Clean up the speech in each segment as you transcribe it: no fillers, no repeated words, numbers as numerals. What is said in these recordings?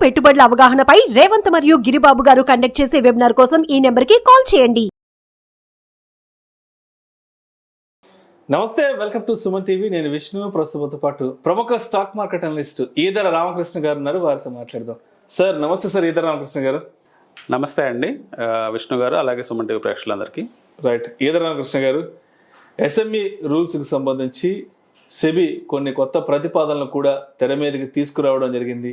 పెట్టుబడుల అవగాహనపై రేవంత్ మరియు గిరిబాబు గారు కండక్ట్ చేసే వెబినార్ కోసం ఈ నెంబర్కి కాల్ చేయండి. నమస్తే, వెల్కమ్ టు సుమన్ టీవీ. నేను విష్ణు. ప్రస్తుతంతో పాటు ప్రముఖ stock market analyst Eedara Ramakrishna గారు ఉన్నారు. వారితో మాట్లాడదాం. సార్ నమస్తే. సార్ ఈదర రామకృష్ణ గారు. నమస్తే అండి విష్ణు గారు, అలాగే సుమన్ టీవీ ప్రేక్షకులందరికీ. రైట్. ఈదర రామకృష్ణ గారు, ఎస్ఎంఈ రూల్స్కి సంబంధించి సెబీ కొన్ని కొత్త ప్రతిపాదనలు కూడా తెర మీదకి తీసుకురావడం జరిగింది.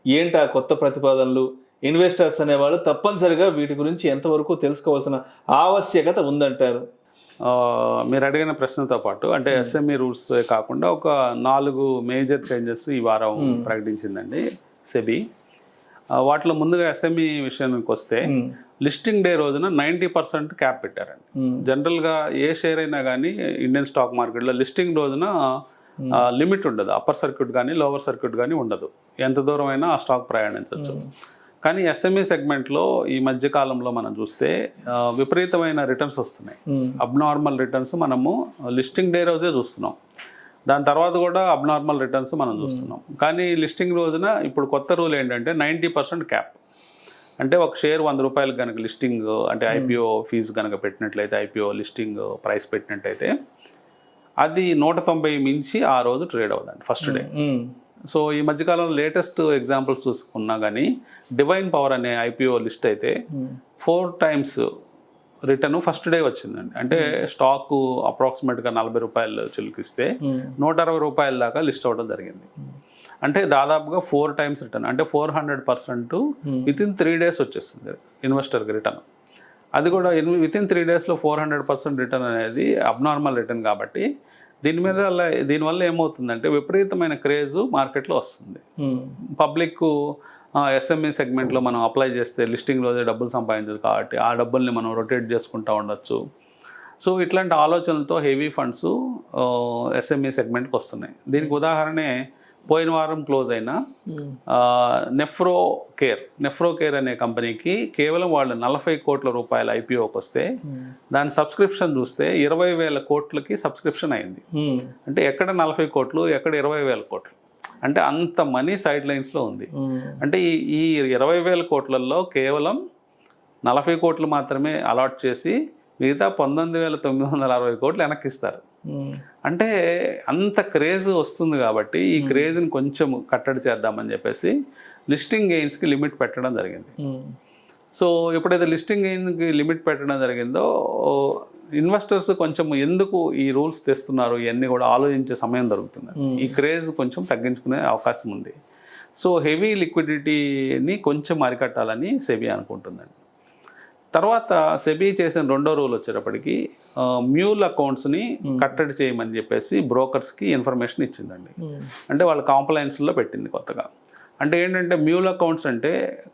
ఏంటి ఆ కొత్త ప్రతిపాదనలు? ఇన్వెస్టర్స్ అనేవాళ్ళు తప్పనిసరిగా వీటి గురించి ఎంతవరకు తెలుసుకోవాల్సిన ఆవశ్యకత ఉందంటారు? మీరు అడిగిన ప్రశ్నతో పాటు అంటే ఎస్ఎంఈ రూల్స్ కాకుండా ఒక 4 మేజర్ చేంజెస్ ఈ వారం ప్రకటించిందండి సెబీ. వాటిలో ముందుగా ఎస్ఎంఈ విషయానికి వస్తే లిస్టింగ్ డే రోజున 90% క్యాప్ పెట్టారండి. జనరల్గా ఏ షేర్ అయినా కానీ ఇండియన్ స్టాక్ మార్కెట్లో లిస్టింగ్ రోజున లిమిట్ ఉండదు. అప్పర్ సర్క్యూట్ కానీ లోవర్ సర్క్యూట్ కానీ ఉండదు. ఎంత దూరం అయినా ఆ స్టాక్ ప్రయాణించవచ్చు. కానీ ఎస్ఎంఈ సెగ్మెంట్లో ఈ మధ్య కాలంలో మనం చూస్తే విపరీతమైన రిటర్న్స్ వస్తున్నాయి. అబ్నార్మల్ రిటర్న్స్ మనము లిస్టింగ్ డే రోజే చూస్తున్నాం. దాని తర్వాత కూడా అబ్నార్మల్ రిటర్న్స్ మనం చూస్తున్నాం. కానీ లిస్టింగ్ రోజున ఇప్పుడు కొత్త రూల్ ఏంటంటే 90% క్యాప్. అంటే ఒక షేర్ 100 రూపాయలకు కనుక లిస్టింగ్ అంటే ఐపీఓ ఫీజు కనుక పెట్టినట్లయితే, ఐపీఓ లిస్టింగ్ ప్రైస్ పెట్టినట్టయితే అది 190 మించి ఆ రోజు ట్రేడ్ అవుతుంది ఫస్ట్ డే. సో ఈ మధ్యకాలంలో లేటెస్ట్ ఎగ్జాంపుల్స్ చూసుకున్నా కానీ డివైన్ పవర్ అనే ఐపీఓ లిస్ట్ అయితే 4 times రిటర్న్ ఫస్ట్ డే వచ్చిందండి. అంటే స్టాక్ అప్రాక్సిమేట్గా 40 రూపాయలు చిలుకిస్తే 160 రూపాయల దాకా లిస్ట్ అవ్వడం జరిగింది. అంటే దాదాపుగా 4 times రిటర్న్, అంటే 400% వితిన్ 3 days వచ్చేస్తుంది ఇన్వెస్టర్కి రిటర్న్. అది కూడా వితిన్ 3 daysలో 400% రిటర్న్ అనేది అబ్నార్మల్ రిటర్న్ కాబట్టి దీనివల్ల ఏమవుతుందంటే విపరీతమైన క్రేజ్ మార్కెట్లో వస్తుంది. పబ్లిక్ ఎస్ఎంఈ సెగ్మెంట్లో మనం అప్లై చేస్తే లిస్టింగ్ రోజే డబ్బులు సంపాదించదు కాబట్టి ఆ డబ్బుల్ని మనం రొటేట్ చేసుకుంటూ ఉండొచ్చు. సో ఇట్లాంటి ఆలోచనలతో హెవీ ఫండ్స్ ఎస్ఎంఈ సెగ్మెంట్కి వస్తున్నాయి. దీనికి ఉదాహరణే పోయిన వారం క్లోజ్ అయిన నెఫ్రో కేర్ అనే కంపెనీకి కేవలం వాళ్ళు 40 కోట్ల రూపాయల ఐపీఓకి వస్తే దాని సబ్స్క్రిప్షన్ చూస్తే 20,000 కోట్లకి సబ్స్క్రిప్షన్ అయింది. అంటే ఎక్కడ 40 కోట్లు, ఎక్కడ 20,000 కోట్లు, అంటే అంత మనీ సైడ్ లైన్స్లో ఉంది. అంటే ఈ 20,000 కోట్లలో కేవలం 40 కోట్లు మాత్రమే అలాట్ చేసి మిగతా 19,960 కోట్లు వెనక్కిస్తారు. అంటే అంత క్రేజ్ వస్తుంది కాబట్టి ఈ క్రేజ్ని కొంచెం కట్టడి చేద్దామని చెప్పేసి లిస్టింగ్ గెయిన్స్కి లిమిట్ పెట్టడం జరిగింది. సో ఎప్పుడైతే లిస్టింగ్ గెయిన్కి లిమిట్ పెట్టడం జరిగిందో ఇన్వెస్టర్స్ కొంచెం ఎందుకు ఈ రూల్స్ తెస్తున్నారు ఇవన్నీ కూడా ఆలోచించే సమయం దొరుకుతుంది. ఈ క్రేజ్ కొంచెం తగ్గించుకునే అవకాశం ఉంది. సో హెవీ లిక్విడిటీని కొంచెం అరికట్టాలని సెబీ అనుకుంటుందండి. తర్వాత సెబీ చేసిన రెండో రూల్ వచ్చేటప్పటికి మ్యూల్ అకౌంట్స్ని కట్టడి చేయమని చెప్పేసి బ్రోకర్స్కి ఇన్ఫర్మేషన్ ఇచ్చిందండి. అంటే వాళ్ళ కాంప్లైన్స్లో పెట్టింది కొత్తగా. అంటే ఏంటంటే మ్యూల్ అకౌంట్స్ అంటే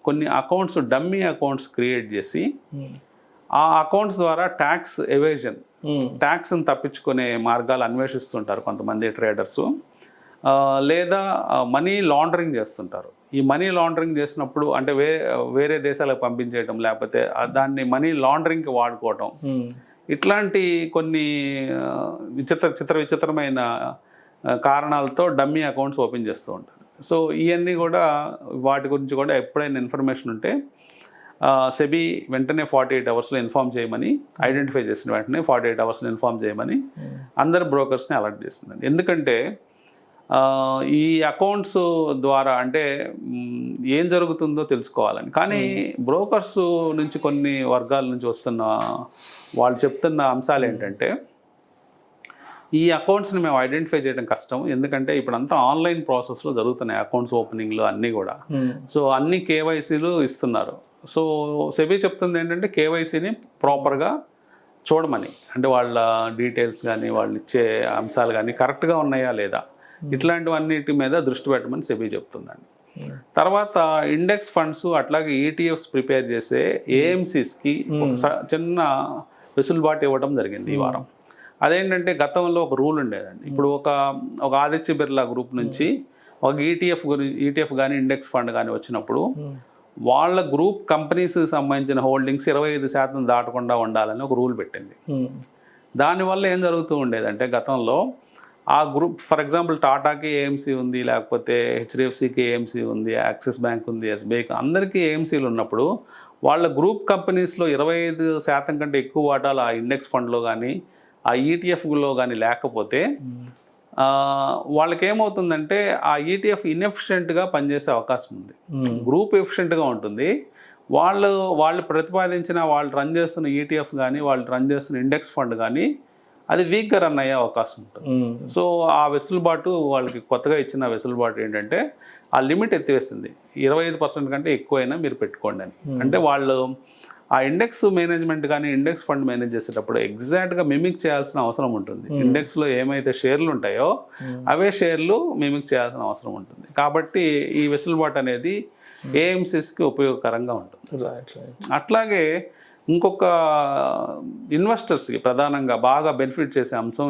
కొన్ని అకౌంట్స్ డమ్మీ అకౌంట్స్ క్రియేట్ చేసి ఆ అకౌంట్స్ ద్వారా ట్యాక్స్ ఎవేజన్, ట్యాక్స్ని తప్పించుకునే మార్గాలు అన్వేషిస్తుంటారు కొంతమంది ట్రేడర్స్. లేదా మనీ లాండరింగ్ చేస్తుంటారు. ఈ మనీ లాండరింగ్ చేసినప్పుడు అంటే వేరే దేశాలకు పంపించేయటం, లేకపోతే దాన్ని మనీ లాండరింగ్కి వాడుకోవటం, ఇట్లాంటి కొన్ని విచిత్రమైన కారణాలతో డమ్మీ అకౌంట్స్ ఓపెన్ చేస్తూ ఉంటారు. సో ఇవన్నీ కూడా వాటి గురించి కూడా ఎప్పుడైనా ఇన్ఫర్మేషన్ ఉంటే సెబీ వెంటనే 48 అవర్స్లో ఇన్ఫామ్ చేయమని, ఐడెంటిఫై చేసిన వెంటనే 48 అవర్స్లో ఇన్ఫామ్ చేయమని అందరు బ్రోకర్స్ని అలర్ట్ చేస్తుందండి. ఎందుకంటే ఈ అకౌంట్స్ ద్వారా అంటే ఏం జరుగుతుందో తెలుసుకోవాలని. కానీ బ్రోకర్స్ నుంచి కొన్ని వర్గాల నుంచి వస్తున్న వాళ్ళు చెప్తున్న అంశాలు ఏంటంటే ఈ అకౌంట్స్ని మేము ఐడెంటిఫై చేయడం కష్టం, ఎందుకంటే ఇప్పుడంతా ఆన్లైన్ ప్రాసెస్లో జరుగుతున్నాయి అకౌంట్స్ ఓపెనింగ్లు అన్నీ కూడా. సో అన్ని కేవైసీలు ఇస్తున్నారు. సో సెబీ చెప్తుంది ఏంటంటే కేవైసీని ప్రాపర్గా చూడమని, అంటే వాళ్ళ డీటెయిల్స్ కానీ వాళ్ళు ఇచ్చే అంశాలు కానీ కరెక్ట్గా ఉన్నాయా లేదా, ఇట్లాంటివన్నిటి మీద దృష్టి పెట్టమని సెబీ చెప్తుందండి. తర్వాత ఇండెక్స్ ఫండ్స్ అట్లాగే ఈటీఎఫ్స్ ప్రిపేర్ చేసే ఏఎంసీస్కి ఒక చిన్న వెసులుబాటు ఇవ్వడం జరిగింది ఈ వారం. అదేంటంటే గతంలో ఒక రూల్ ఉండేదండి. ఇప్పుడు ఒక ఆదిత్య బిర్లా గ్రూప్ నుంచి ఒక ఈటీఎఫ్ కానీ ఇండెక్స్ ఫండ్ కానీ వచ్చినప్పుడు వాళ్ళ గ్రూప్ కంపెనీస్కి సంబంధించిన హోల్డింగ్స్ 25% దాటకుండా ఉండాలని ఒక రూల్ పెట్టింది. దానివల్ల ఏం జరుగుతూ ఉండేదంటే గతంలో ఆ గ్రూప్ ఫర్ ఎగ్జాంపుల్ టాటాకి ఏఎంసీ ఉంది, లేకపోతే హెచ్డిఎఫ్సికి ఏఎంసీ ఉంది, యాక్సిస్ బ్యాంక్ ఉంది, ఎస్బీఐకి, అందరికీ ఏఎంసీలు ఉన్నప్పుడు వాళ్ళ గ్రూప్ కంపెనీస్లో 25% కంటే ఎక్కువ వాటాలు ఆ ఇండెక్స్ ఫండ్లో కానీ ఆ ఈటీఎఫ్లో కానీ లేకపోతే వాళ్ళకి ఏమవుతుందంటే ఆ ఈటీఎఫ్ ఇన్ఎఫిషియెంట్గా పనిచేసే అవకాశం ఉంది. గ్రూప్ ఎఫిషియెంట్గా ఉంటుంది. వాళ్ళు ప్రతిపాదించిన వాళ్ళు రన్ చేస్తున్న ఈటీఎఫ్ కానీ వాళ్ళు రన్ చేస్తున్న ఇండెక్స్ ఫండ్ కానీ అది వీక్గా రన్ అయ్యే అవకాశం ఉంటుంది. సో ఆ వెసులుబాటు వాళ్ళకి కొత్తగా ఇచ్చిన వెసులుబాటు ఏంటంటే ఆ లిమిట్ ఎత్తివేసింది. 25% కంటే ఎక్కువైనా మీరు పెట్టుకోండి అని. అంటే వాళ్ళు ఆ ఇండెక్స్ మేనేజ్మెంట్ కానీ ఇండెక్స్ ఫండ్ మేనేజ్ చేసేటప్పుడు ఎగ్జాక్ట్గా మిమిక్ చేయాల్సిన అవసరం ఉంటుంది. ఇండెక్స్లో ఏమైతే షేర్లు ఉంటాయో అవే షేర్లు మిమిక్ చేయాల్సిన అవసరం ఉంటుంది. కాబట్టి ఈ వెసులుబాటు అనేది ఏఎంసీస్కి ఉపయోగకరంగా ఉంటుంది. అట్లాగే ఇంకొక ఇన్వెస్టర్స్కి ప్రధానంగా బాగా బెనిఫిట్ చేసే అంశం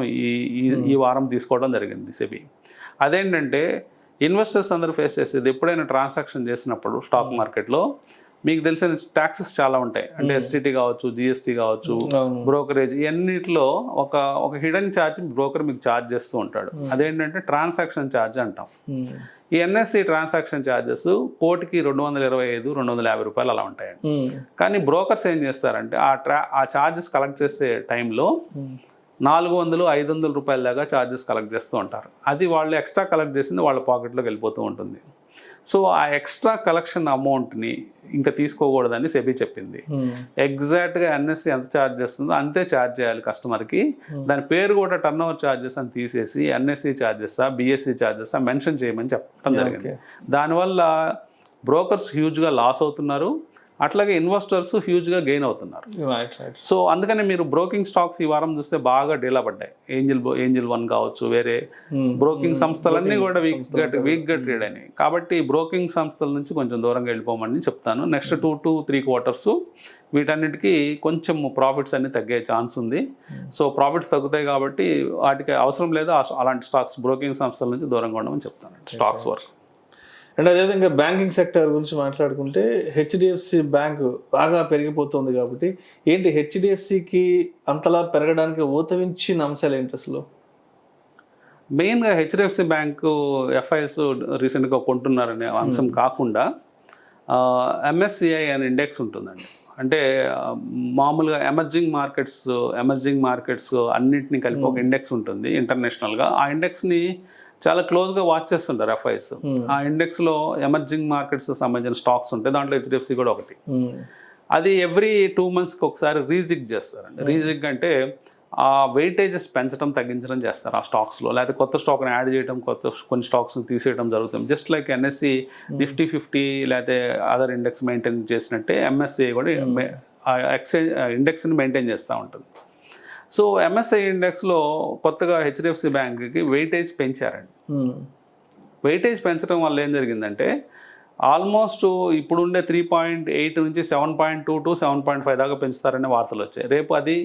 ఈ వారం తీసుకోవడం జరిగింది సెబీ. అదేంటంటే ఇన్వెస్టర్స్ అందరూ ఫేస్ చేసేది ఎప్పుడైనా ట్రాన్సాక్షన్ చేసినప్పుడు స్టాక్ మార్కెట్లో మీకు తెలిసిన ట్యాక్సెస్ చాలా ఉంటాయి. అంటే ఎస్టీటీ కావచ్చు, జిఎస్టీ కావచ్చు, బ్రోకరేజ్, ఇవన్నిటిలో ఒక హిడెన్ ఛార్జ్ బ్రోకర్ మీకు ఛార్జ్ చేస్తూ ఉంటాడు. అదేంటంటే ట్రాన్సాక్షన్ ఛార్జ్ అంటాం. ఈ ఎన్ఎస్సి ట్రాన్సాక్షన్ ఛార్జెస్ కోటికి 225-250 రూపాయలు అలా ఉంటాయండి. కానీ బ్రోకర్స్ ఏం చేస్తారంటే ఆ ఛార్జెస్ కలెక్ట్ చేసే టైంలో 400-500 రూపాయల దాకా ఛార్జెస్ కలెక్ట్ చేస్తూ ఉంటారు. అది వాళ్ళు ఎక్స్ట్రా కలెక్ట్ చేసింది వాళ్ళ పాకెట్లోకి వెళ్ళిపోతూ ఉంటుంది. సో ఆ ఎక్స్ట్రా కలెక్షన్ అమౌంట్ని ఇంకా తీసుకోకూడదని సెబీ చెప్పింది. ఎగ్జాక్ట్గా ఎన్ఎస్సి ఎంత ఛార్జ్ చేస్తుందో అంతే ఛార్జ్ చేయాలి కస్టమర్కి. దాని పేరు కూడా టర్న్ ఓవర్ ఛార్జెస్ అని తీసేసి ఎన్ఎస్సి ఛార్జెసా బిఎస్సి ఛార్జెసా మెన్షన్ చేయమని చెప్పడం జరిగింది. దానివల్ల బ్రోకర్స్ హ్యూజ్గా లాస్ అవుతున్నారు, అట్లాగే ఇన్వెస్టర్స్ హ్యూజ్గా గెయిన్ అవుతున్నారు. సో అందుకని మీరు బ్రోకింగ్ స్టాక్స్ ఈ వారం చూస్తే బాగా డీలా పడ్డాయి. ఏంజిల్ వన్ కావచ్చు, వేరే బ్రోకింగ్ సంస్థలన్నీ కూడా వీక్గా ట్రేడ్ అయినాయి. కాబట్టి బ్రోకింగ్ సంస్థల నుంచి కొంచెం దూరంగా వెళ్ళిపోమని చెప్తాను. నెక్స్ట్ 2 to 3 quarters వీటన్నిటికీ కొంచెం ప్రాఫిట్స్ అన్ని తగ్గే ఛాన్స్ ఉంది. సో ప్రాఫిట్స్ తగ్గుతాయి కాబట్టి వాటికి అవసరం లేదు అలాంటి స్టాక్స్ బ్రోకింగ్ సంస్థల నుంచి దూరంగా ఉండమని చెప్తాను స్టాక్స్ వరకు. అండ్ అదేవిధంగా బ్యాంకింగ్ సెక్టర్ గురించి మాట్లాడుకుంటే హెచ్డిఎఫ్సి బ్యాంక్ బాగా పెరిగిపోతుంది కాబట్టి ఏంటి హెచ్డిఎఫ్సికి అంతలా పెరగడానికి ఊతవించిన అంశాలు ఏంటి అసలు? మెయిన్గా హెచ్డిఎఫ్సి బ్యాంకు ఎఫ్ఐఎస్ రీసెంట్గా కొంటున్నారనే అంశం కాకుండా ఎంఎస్సిఐ అనే ఇండెక్స్ ఉంటుందండి. అంటే మామూలుగా ఎమర్జింగ్ మార్కెట్స్ అన్నింటినీ కలిపి ఒక ఇండెక్స్ ఉంటుంది ఇంటర్నేషనల్గా. ఆ ఇండెక్స్ని చాలా క్లోజ్గా వాచ్ చేస్తుంటారు ఎఫ్ఐఎస్. ఆ ఇండెక్స్లో ఎమర్జింగ్ మార్కెట్స్ సంబంధించిన స్టాక్స్ ఉంటాయి, దాంట్లో హెచ్డిఎఫ్సి కూడా ఒకటి. అది ఎవ్రీ 2 monthsకి ఒకసారి రీజిగ్ చేస్తారండి. రీజిగ్ అంటే ఆ వెయిటేజెస్ పెంచడం తగ్గించడం చేస్తారు ఆ స్టాక్స్లో, లేకపోతే కొత్త స్టాక్ని యాడ్ చేయడం, కొన్ని స్టాక్స్ని తీసేయడం జరుగుతుంది. జస్ట్ లైక్ ఎన్ఎస్సి నిఫ్టీ 50 లేకపోతే అదర్ ఇండెక్స్ మెయింటైన్ చేసినట్టే ఎంఎస్సి కూడా ఎక్స్చేంజ్ ఇండెక్స్ని మెయింటైన్ చేస్తూ ఉంటుంది. సో ఎంఎస్ఐ ఇండెక్స్లో కొత్తగా హెచ్డిఎఫ్సి బ్యాంక్కి వెయిటేజ్ పెంచారండి. వెయిటేజ్ పెంచడం వల్ల ఏం జరిగిందంటే ఆల్మోస్ట్ ఇప్పుడుండే 3.8 నుంచి 7.2 to 7.5 దాకా పెంచుతారనే వార్తలు వచ్చాయి. రేపు అది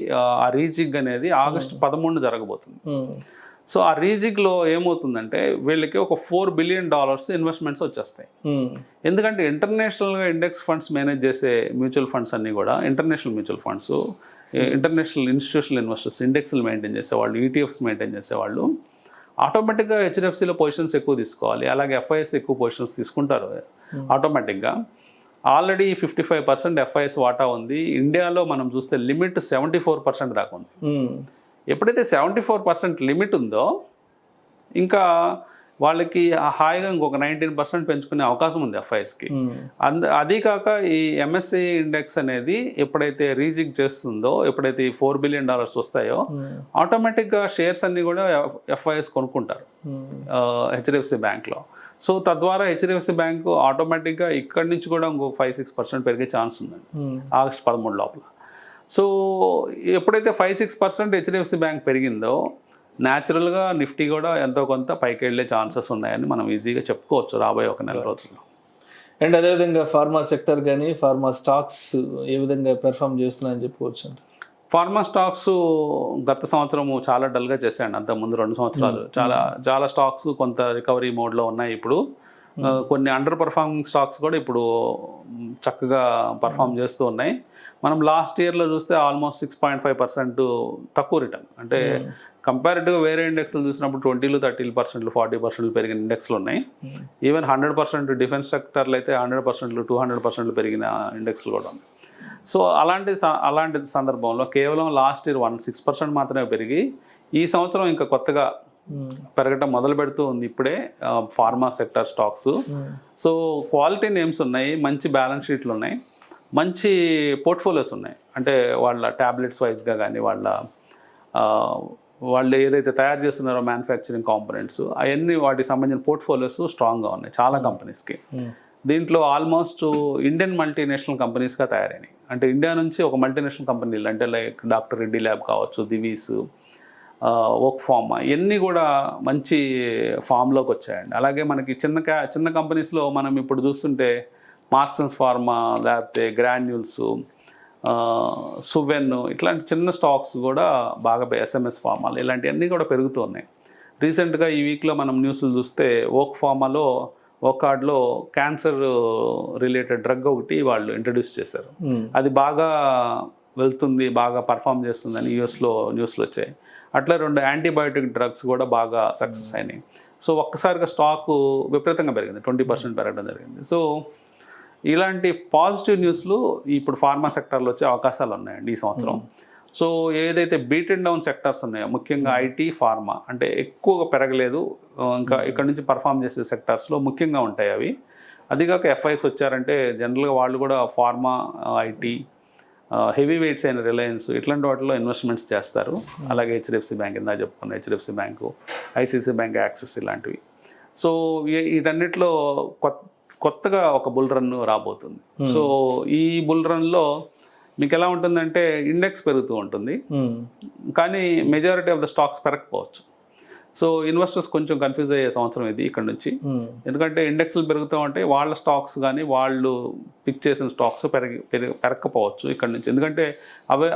ఆ రీజిగ్ అనేది August 13 జరగబోతుంది. సో ఆ రీజిగ్లో ఏమవుతుందంటే వీళ్ళకి ఒక $4 billion ఇన్వెస్ట్మెంట్స్ వచ్చేస్తాయి. ఎందుకంటే ఇంటర్నేషనల్గా ఇండెక్స్ ఫండ్స్ మేనేజ్ చేసే మ్యూచువల్ ఫండ్స్ అన్నీ కూడా international mutual funds, international institutional investors, ఇండెక్స్లు మెయింటైన్ చేసేవాళ్ళు, ఈటీఎఫ్స్ మెయింటైన్ చేసేవాళ్ళు ఆటోమేటిక్గా హెచ్డిఎఫ్సిలో పొజిషన్స్ ఎక్కువ తీసుకోవాలి. అలాగే ఎఫ్ఐఎస్ ఎక్కువ పొజిషన్స్ తీసుకుంటారు ఆటోమేటిక్గా. ఆల్రెడీ 55% ఎఫ్ఐఎస్ వాటా ఉంది. ఇండియాలో మనం చూస్తే లిమిట్ 74% దాకా ఉంది. ఎప్పుడైతే 74% లిమిట్ ఉందో ఇంకా వాళ్ళకి హాయిగా ఇంకొక 19% పెంచుకునే అవకాశం ఉంది ఎఫ్ఐఎస్కి. అదీ కాక ఈ ఎంఎస్సి ఇండెక్స్ అనేది ఎప్పుడైతే రీజిగ్ చేస్తుందో, ఎప్పుడైతే ఈ $4 billion వస్తాయో ఆటోమేటిక్గా షేర్స్ అన్ని కూడా ఎఫ్ఐఎస్ కొనుక్కుంటారు హెచ్డిఎఫ్సి బ్యాంక్లో. సో తద్వారా హెచ్డిఎఫ్సి బ్యాంకు ఆటోమేటిక్గా ఇక్కడి నుంచి కూడా ఇంకొక 5-6% పెరిగే ఛాన్స్ ఉందండి August 13 లోపల. సో ఎప్పుడైతే 5-6% హెచ్డిఎఫ్సి బ్యాంక్ పెరిగిందో న్యాచురల్గా నిఫ్టీ కూడా ఎంతో కొంత పైకి వెళ్ళే ఛాన్సెస్ ఉన్నాయని మనం ఈజీగా చెప్పుకోవచ్చు రాబోయే ఒక నెల రోజుల్లో. అండ్ అదేవిధంగా ఫార్మా సెక్టర్ కానీ ఫార్మా స్టాక్స్ ఏ విధంగా పెర్ఫామ్ చేస్తున్నాయని చెప్పుకోవచ్చు అండి? ఫార్మా స్టాక్స్ గత సంవత్సరము చాలా డల్గా చేశాయండి. అంతకుముందు 2 సంవత్సరాలు చాలా స్టాక్స్ కొంత రికవరీ మోడ్లో ఉన్నాయి. ఇప్పుడు కొన్ని అండర్ పర్ఫార్మింగ్ స్టాక్స్ కూడా ఇప్పుడు చక్కగా పర్ఫామ్ చేస్తూ ఉన్నాయి. మనం లాస్ట్ ఇయర్లో చూస్తే ఆల్మోస్ట్ 6.5% తక్కువ రిటర్న్, అంటే కంపారిటివ్గా వేరే ఇండెక్స్లు చూసినప్పుడు 20%, 30%, 40% పెరిగిన ఇండెక్స్లు ఉన్నాయి. ఈవెన్ 100% డిఫెన్స్ సెక్టర్లు అయితే 100%, 200% పెరిగిన ఇండెక్స్లు కూడా ఉన్నాయి. సో అలాంటి సందర్భంలో కేవలం లాస్ట్ ఇయర్ 6% మాత్రమే పెరిగి ఈ సంవత్సరం ఇంకా కొత్తగా పెరగటం మొదలు పెడుతూ ఉంది ఇప్పుడే pharma sector stocks. So quality names ఉన్నాయి, మంచి బ్యాలెన్స్ షీట్లు ఉన్నాయి, మంచి పోర్ట్ఫోలియోస్ ఉన్నాయి. అంటే వాళ్ళ ట్యాబ్లెట్స్ వైజ్గా కానీ వాళ్ళు ఏదైతే తయారు చేస్తున్నారో మ్యానుఫ్యాక్చరింగ్ కాంపోనెంట్స్ అవన్నీ వాటికి సంబంధించిన పోర్ట్ఫోలియోస్ స్ట్రాంగ్గా ఉన్నాయి చాలా కంపెనీస్కి. దీంట్లో ఆల్మోస్ట్ ఇండియన్ మల్టీనేషనల్ కంపెనీస్గా తయారైనాయి. అంటే ఇండియా నుంచి ఒక మల్టీనేషనల్ కంపెనీలు అంటే లైక్ డాక్టర్ రెడ్డి ల్యాబ్ కావచ్చు, దివీస్, ఓక్ ఫార్మా ఇవన్నీ కూడా మంచి ఫామ్లోకి వచ్చాయండి. అలాగే మనకి చిన్న కంపెనీస్లో మనం ఇప్పుడు చూస్తుంటే మార్క్సన్స్ ఫార్మా, లేకపోతే గ్రాన్యూల్స్, సువెన్ ఇట్లాంటి చిన్న స్టాక్స్ కూడా బాగా ఎస్ఎంఎస్ ఫార్మాలు ఇలాంటివన్నీ కూడా పెరుగుతూ ఉన్నాయి. రీసెంట్గా ఈ వీక్లో మనం న్యూస్లు చూస్తే ఓక్ ఫార్మాలో ఓకార్డ్లో క్యాన్సర్ రిలేటెడ్ డ్రగ్ ఒకటి వాళ్ళు ఇంట్రడ్యూస్ చేశారు. అది బాగా వెళ్తుంది, బాగా పర్ఫామ్ చేస్తుందని యూఎస్లో న్యూస్లు వచ్చాయి. అట్లా 2 యాంటీబయాటిక్ డ్రగ్స్ కూడా బాగా సక్సెస్ అయినాయి. సో ఒక్కసారిగా స్టాకు విపరీతంగా పెరిగింది, 20% పెరగడం జరిగింది. సో ఇలాంటి పాజిటివ్ న్యూస్లు ఇప్పుడు ఫార్మా సెక్టర్లో వచ్చే అవకాశాలు ఉన్నాయండి ఈ సంవత్సరం. సో ఏదైతే బీటెన్ డౌన్ సెక్టర్స్ ఉన్నాయో ముఖ్యంగా ఐటీ, ఫార్మా అంటే ఎక్కువగా పెరగలేదు, ఇంకా ఇక్కడ నుంచి పర్ఫామ్ చేసే సెక్టర్స్లో ముఖ్యంగా ఉంటాయి అవి. అదిగాక ఎఫ్ఐస్ వచ్చారంటే జనరల్గా వాళ్ళు కూడా ఫార్మా, ఐటీ, హెవీ వెయిట్స్ అయిన రిలయన్స్ ఇట్లాంటి వాటిలో ఇన్వెస్ట్మెంట్స్ చేస్తారు. అలాగే హెచ్డిఎఫ్సి బ్యాంక్ ఇందా చెప్పుకున్న HDFC bank, ICICI bank, axis ఇలాంటివి. సో వీటన్నిటిలో కొత్తగా ఒక బుల్ రన్ రాబోతుంది. సో ఈ బుల్ రన్లో మీకు ఎలా ఉంటుందంటే ఇండెక్స్ పెరుగుతూ ఉంటుంది కానీ మెజారిటీ ఆఫ్ ద స్టాక్స్ పెరగకపోవచ్చు. సో ఇన్వెస్టర్స్ కొంచెం కన్ఫ్యూజ్ అయ్యే సంవత్సరం ఇది ఇక్కడ నుంచి. ఎందుకంటే ఇండెక్స్లు పెరుగుతూ ఉంటే వాళ్ళ స్టాక్స్ కానీ వాళ్ళు పిక్ చేసిన స్టాక్స్ పెరగకపోవచ్చు ఇక్కడ నుంచి. ఎందుకంటే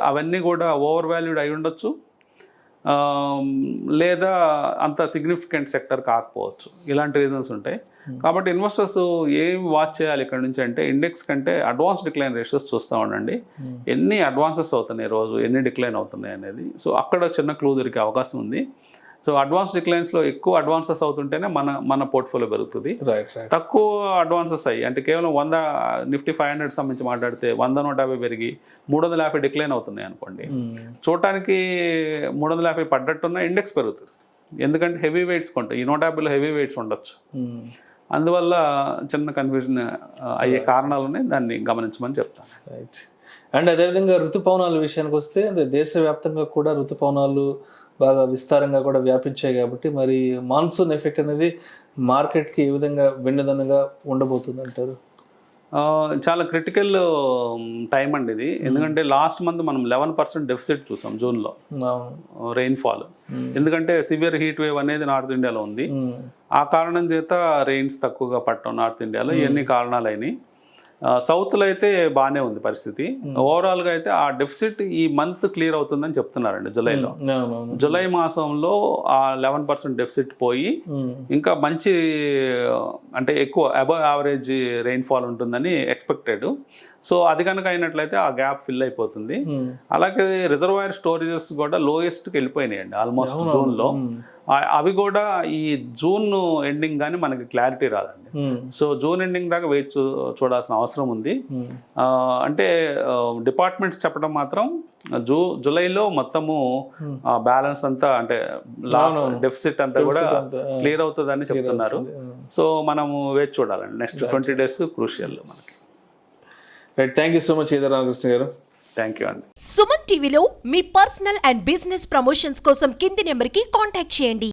అవన్నీ కూడా ఓవర్ వాల్యూడ్ అయి ఉండొచ్చు, లేదా అంత సిగ్నిఫికెంట్ సెక్టర్ కాకపోవచ్చు. ఇలాంటి రీజన్స్ ఉంటాయి. కాబట్టి ఇన్వెస్టర్స్ ఏం వాచ్ చేయాలి ఇక్కడ నుంచి అంటే ఇండెక్స్ కంటే అడ్వాన్స్ డిక్లైన్ రేషియోస్ చూస్తూ ఉండండి. ఎన్ని అడ్వాన్సెస్ అవుతున్నాయి రోజు, ఎన్ని డిక్లైన్ అవుతున్నాయి అనేది. సో అక్కడ చిన్న క్లూ దొరికే అవకాశం ఉంది. సో అడ్వాన్స్ డిక్లైన్స్లో ఎక్కువ అడ్వాన్సెస్ అవుతుంటేనే మన పోర్ట్ఫోలియో పెరుగుతుంది. తక్కువ అడ్వాన్సెస్ అయ్యి అంటే కేవలం 100 నిఫ్టీ 500 సంబంధించి మాట్లాడితే 100-150 పెరిగి 350 డిక్లైన్ అవుతున్నాయి అనుకోండి, చూడటానికి 350 పడ్డట్టున్న ఇండెక్స్ పెరుగుతుంది. ఎందుకంటే హెవీ వెయిట్స్ కొంటాయి, ఈ 150లో హెవీ వెయిట్స్ ఉండొచ్చు. అందువల్ల చిన్న కన్ఫ్యూజన్ అయ్యే కారణాలు ఉన్నాయి, దాన్ని గమనించమని చెప్తాను. రైట్. అండ్ అదేవిధంగా ఋతుపవనాల విషయానికి వస్తే అంటే దేశవ్యాప్తంగా కూడా ఋతుపవనాలు బాగా విస్తారంగా కూడా వ్యాపించాయి కాబట్టి మరి మాన్సూన్ ఎఫెక్ట్ అనేది మార్కెట్కి ఏ విధంగా వెన్నుదన్నుగా ఉండబోతుంది అంటారు? చాలా క్రిటికల్ టైం అండి ఇది. ఎందుకంటే లాస్ట్ మంత్ మనం 11% డెఫిసిట్ చూసాం జూన్లో రెయిన్ఫాల్. ఎందుకంటే సివియర్ హీట్ వేవ్ అనేది నార్త్ ఇండియాలో ఉంది. ఆ కారణం చేత రెయిన్స్ తక్కువగా పట్టడం నార్త్ ఇండియాలో, ఇవన్నీ కారణాలు అయినాయి. సౌత్లో అయితే బాగానే ఉంది పరిస్థితి. ఓవరాల్గా అయితే ఆ డెఫిసిట్ ఈ మంత్ క్లియర్ అవుతుందని చెప్తున్నారండి జూలైలో. జూలై మాసంలో ఆ 11% డెఫిసిట్ పోయి ఇంకా మంచి అంటే ఎక్కువ అబవ్ యావరేజ్ రెయిన్ఫాల్ ఉంటుందని ఎక్స్పెక్టెడ్. సో అది కనుక అయినట్లయితే ఆ గ్యాప్ ఫిల్ అయిపోతుంది. అలాగే రిజర్వాయర్ స్టోరేజెస్ కూడా లోయెస్ట్కి వెళ్ళిపోయినాయండి ఆల్మోస్ట్ జూన్లో. అవి కూడా ఈ జూన్ ఎండింగ్ కానీ మనకి క్లారిటీ రాదండి. సో జూన్ ఎండింగ్ దాకా వెయిట్ చూడాల్సిన అవసరం ఉంది. అంటే డిపార్ట్మెంట్స్ చెప్పడం మాత్రం జూలైలో మొత్తము బ్యాలెన్స్ అంతా అంటే లాస్ట్ డెఫిసిట్ అంతా కూడా క్లియర్ అవుతుందని చెప్తున్నారు. సో మనము వెయిట్ చూడాలండి. నెక్స్ట్ 20 days క్రూషియల్ మనకి. Thank you so much Ramakrishna గారు. థ్యాంక్ యూ అండి. సుమన్ టీవీలో మీ పర్సనల్ అండ్ బిజినెస్ ప్రమోషన్స్ కోసం కింది నెంబర్కి కాంటాక్ట్ చేయండి.